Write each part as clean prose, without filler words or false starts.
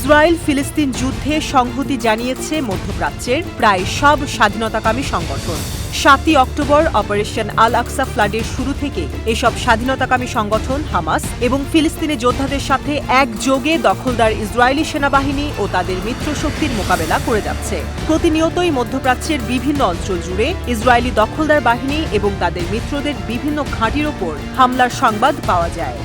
Israel ফিলিস্তিন যুদ্ধে সংহতি জানিয়েছে মধ্যপ্রাচ্যের প্রায় সব স্বাধীনতাকামী সংগঠন। ৭ই অক্টোবর অপারেশন আল আকসা ফ্লাডের শুরু থেকে এসব স্বাধীনতাকামী সংগঠন হামাস এবং ফিলিস্তিনি যোদ্ধাদের সাথে একযোগে দখলদার ইসরায়েলি সেনাবাহিনী ও তাদের মিত্রশক্তির মোকাবেলা করে যাচ্ছে। প্রতিনিয়তই মধ্যপ্রাচ্যের বিভিন্ন অঞ্চল জুড়ে ইসরায়েলি দখলদার বাহিনী এবং তাদের মিত্রদের বিভিন্ন ঘাঁটির ওপর হামলার সংবাদ পাওয়া যায়।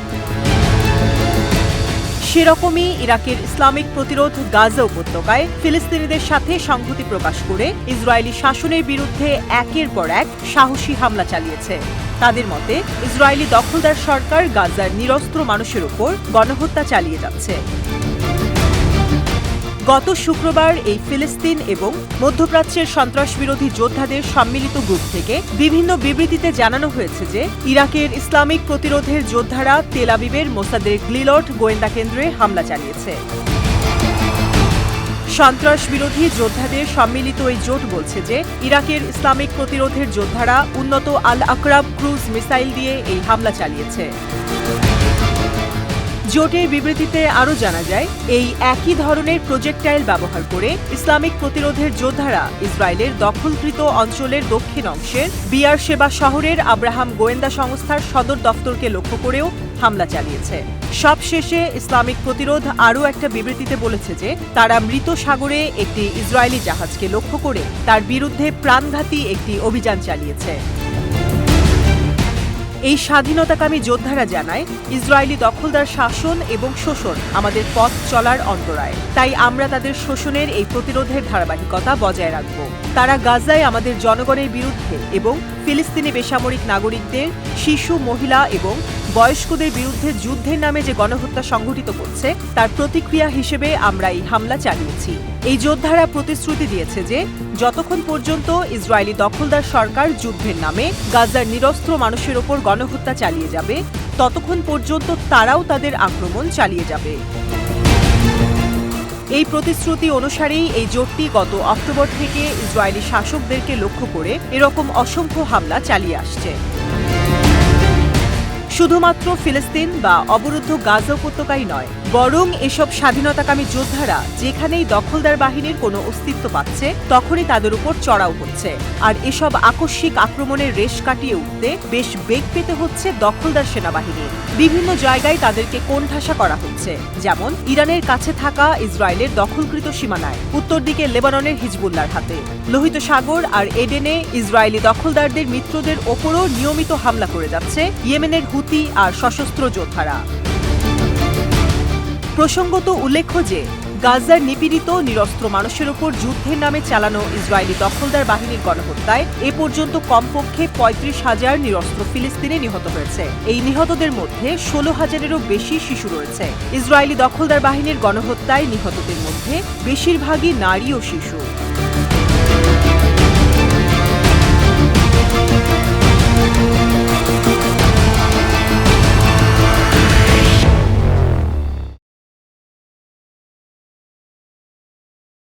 সেরকমই ইরাকের ইসলামিক প্রতিরোধ গাজা উপত্যকায় ফিলিস্তিনিদের সাথে সংহতি প্রকাশ করে ইসরায়েলি শাসনের বিরুদ্ধে একের পর এক সাহসী হামলা চালিয়েছে। তাদের মতে ইসরায়েলি দখলদার সরকার গাজার নিরস্ত্র মানুষের উপর গণহত্যা চালিয়ে যাচ্ছে। গত শুক্রবার এই ফিলিস্তিন এবং মধ্যপ্রাচ্যের সন্ত্রাসবিরোধী যোদ্ধাদের সম্মিলিত গ্রুপ থেকে বিভিন্ন বিবৃতিতে জানানো হয়েছে যে ইরাকের ইসলামিক প্রতিরোধের যোদ্ধারা তেল আবিবের মোসাদের গ্লিলট গোয়েন্দা কেন্দ্রে হামলা চালিয়েছে। সন্ত্রাসবিরোধী যোদ্ধাদের সম্মিলিত এই জোট বলছে যে ইরাকের ইসলামিক প্রতিরোধের যোদ্ধারা উন্নত আল আকরাব ক্রুজ মিসাইল দিয়ে এই হামলা চালিয়েছে। জোটের বিবৃতিতে আরও জানা যায়, এই একই ধরনের প্রজেক্টাইল ব্যবহার করে ইসলামিক প্রতিরোধের যোদ্ধারা ইসরায়েলের দখলকৃত অঞ্চলের দক্ষিণ অংশের বিয়ার শেবা শহরের আব্রাহাম গোয়েন্দা সংস্থার সদর দফতরকে লক্ষ্য করেও হামলা চালিয়েছে। সবশেষে ইসলামিক প্রতিরোধ আরও একটা বিবৃতিতে বলেছে যে তারা মৃত সাগরে একটি ইসরায়েলি জাহাজকে লক্ষ্য করে তার বিরুদ্ধে প্রাণঘাতী একটি অভিযান চালিয়েছে। এই স্বাধীনতাকামী যোদ্ধারা জানায়, ইসরায়েলি দখলদার শাসন এবং শোষণ আমাদের পথ চলার অন্তরায়, তাই আমরা তাদের শোষণের এই প্রতিরোধের ধারাবাহিকতা বজায় রাখব। তারা গাজায় আমাদের জনগণের বিরুদ্ধে এবং ফিলিস্তিনি বেসামরিক নাগরিকদের, শিশু, মহিলা এবং বয়স্কদের বিরুদ্ধে যুদ্ধের নামে যে গণহত্যা সংঘটিত করছে তার প্রতিক্রিয়া হিসেবে আমরা এই হামলা চালিয়েছি। এই যোদ্ধারা প্রতিশ্রুতি দিয়েছে যে যতক্ষণ পর্যন্ত ইসরায়েলি দখলদার সরকার যুদ্ধের নামে গাজার নিরস্ত্র মানুষের ওপর গণহত্যা চালিয়ে যাবে, ততক্ষণ পর্যন্ত তারাও তাদের আক্রমণ চালিয়ে যাবে। এই প্রতিশ্রুতি অনুসারেই এই জোটটি গত অক্টোবর থেকে ইসরায়েলি শাসকদেরকে লক্ষ্য করে এরকম অসংখ্য হামলা চালিয়ে আসছে। শুধুমাত্র ফিলিস্তিন বা অবরুদ্ধ গাজা উপত্যকাই নয়, বরং এসব স্বাধীনতাকামী যোদ্ধারা যেখানেই দখলদার বাহিনীর কোনো অস্তিত্ব পাচ্ছে তখনই তাদের উপর চড়াও হচ্ছে। আর এসব আকস্মিক আক্রমণের রেশ কাটিয়ে উঠতে বেশ বেগ পেতে হচ্ছে দখলদার সেনাবাহিনীর। বিভিন্ন জায়গায় তাদেরকে কোণঠাসা করা হচ্ছে, যেমন ইরানের কাছে থাকা ইসরায়েলের দখলকৃত সীমানায়, উত্তর দিকে লেবাননের হিজবুল্লাহর হাতে, লোহিত সাগর আর এডেনে ইসরায়েলি দখলদারদের মিত্রদের ওপরও নিয়মিত হামলা করে যাচ্ছে ইয়েমেনের হুতি আর সশস্ত্র যোদ্ধারা। প্রসঙ্গত উল্লেখ্য যে গাজার নিপীড়িত নিরস্ত্র মানুষের উপর যুদ্ধের নামে চালানো ইসরায়েলি দখলদার বাহিনীর গণহত্যায় এ পর্যন্ত কমপক্ষে ৩৫,০০০ নিরস্ত্র ফিলিস্তিনি নিহত হয়েছে। এই নিহতদের মধ্যে ১৬,০০০-এরও বেশি শিশু রয়েছে। ইসরায়েলি দখলদার বাহিনীর গণহত্যায় নিহতদের মধ্যে বেশিরভাগই নারী ও শিশু।